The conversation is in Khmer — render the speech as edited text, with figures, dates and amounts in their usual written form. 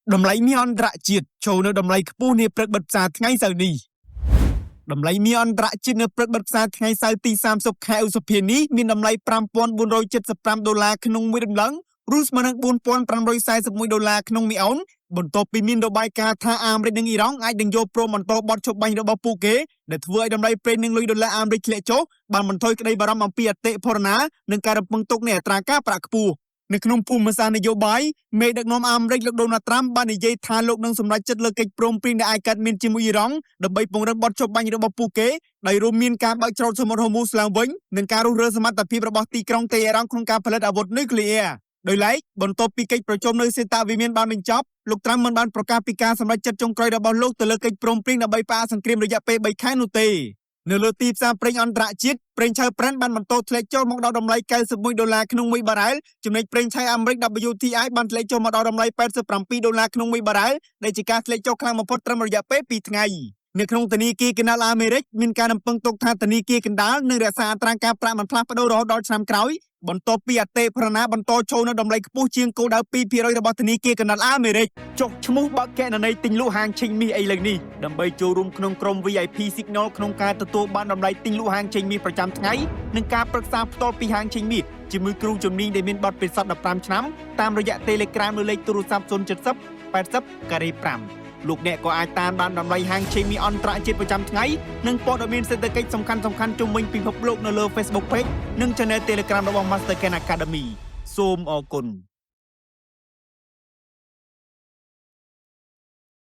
Đầm lấy mi on rạ chiết châu nơi đầm lấy kpu nê prek bật xa ngay sau ní. Đầm lấy mi on rạ chiết nơi prek bật xa ngay sau tí sam sốc khai sốc phiền ní mi đầm lấy $5,475 khung mi đầm lắng. Rus mà nâng $4,541 khung mi ổn. Bọn tốt bị min đô bài ca tha Amrit nâng Iran ai đừng vô pro bọn tốt bọt chụp bánh đô bọc phụ kế. Để thưa ai đầm lấy pre nâng lùi đô la Amrit lệ chốt. Bạn mình thôi cái đây bà râm bằng bìa tệ phổ ná. Nâng ca đập mừng tốt nè tra cá bạc kpu. នៅក្នុងភូមិសាស្ត្រនយោបាយមេដឹកនាំអាមេរិកលោកដូណាល់ត្រាំបាននិយាយថាលោកនឹងសម្រេចចិត្តលើកិច្ចព្រមព្រៀងដែលអាចកាត់មានជាមួយអ៊ីរ៉ង់ដើម្បីពង្រឹងបទចុះបាញ់របស់ពួកគេដោយរួមមានការបើកច្រកសមុទ្រហូមូសឡើងវិញនិងការរុះរើសមត្ថភាពរបស់ទីក្រុងតេហេរ៉ង់ក្នុងការផលិតអាវុធនុយក្លេអ៊ែរដោយឡែកបន្ទាប់ពីកិច្ចប្រជុំនៅសេតាវិមានបានបញ្ចប់លោកត្រាំមិនបានប្រកាសពីការសម្រេចចិត្តចុងក្រោយរបស់លោកទៅលើកិច្ចព្រមព្រៀងដើម្បីផ្អាកសង្គ្រាមរយៈពេល3ខែនោះទេនៅលើទីផ្សារប្រេងអន្តរជាតិប្រេងឆៅប្រាន់បានបន្តធ្លាក់ចុះមកដល់តម្លៃ$91ក្នុង1បារ៉ែលចំណែកប្រេងឆៅអាមេរិក WTI បានធ្លាក់ចុះមកដល់តម្លៃ$87ក្នុង1បារ៉ែលដែលជាការធ្លាក់ចុះខ្លាំងបំផុតត្រឹមរយៈពេល2ថ្ងៃនៅក្នុងធនាគារកណ្ដាលអាមេរិកមានការរំពឹងទុកថាធនាគារកណ្ដាលនឹងរក្សាអត្រាការប្រាក់មិនផ្លាស់ប្ដូររហូតដល់ឆ្នាំក្រោយបន្ទាប់ពីអតិផរណាបន្តឈរនៅតម្លៃខ្ពស់ជាងគោលដៅ 2% របស់ធនាគារកណ្ដាលអាមេរិកចុះឈ្មោះបើកគណនីទិញលក់ហាងឆេងមាសឥឡូវនេះដើម្បីចូលរួមក្នុងក្រុម VIP Signal ក្នុងការទទួលបានតម្លៃទិញលក់ហាងឆេងមាសប្រចាំថ្ងៃនិងការប្រឹក្សាផ្ទាល់ពីហាងឆេងមាសជាមួយគ្រូជំនាញដែលមានបទពិសោធន៍15ឆ្នាំតាមរយៈ Telegram ឬលេខទូរស័ព្ទ070 80 5លោកអ្នកក៏អាចតាមដានតម្លៃហាងឆេងមាសអន្តរជាតិប្រចាំថ្ងៃនិងព័ត៌មានសេដ្ឋកិច្ចសំខាន់ៗជុំវិញពិភពលោកនៅលើ Facebook Page និង Channel Telegram របស់ Master Ken Academy សូមអរគុណ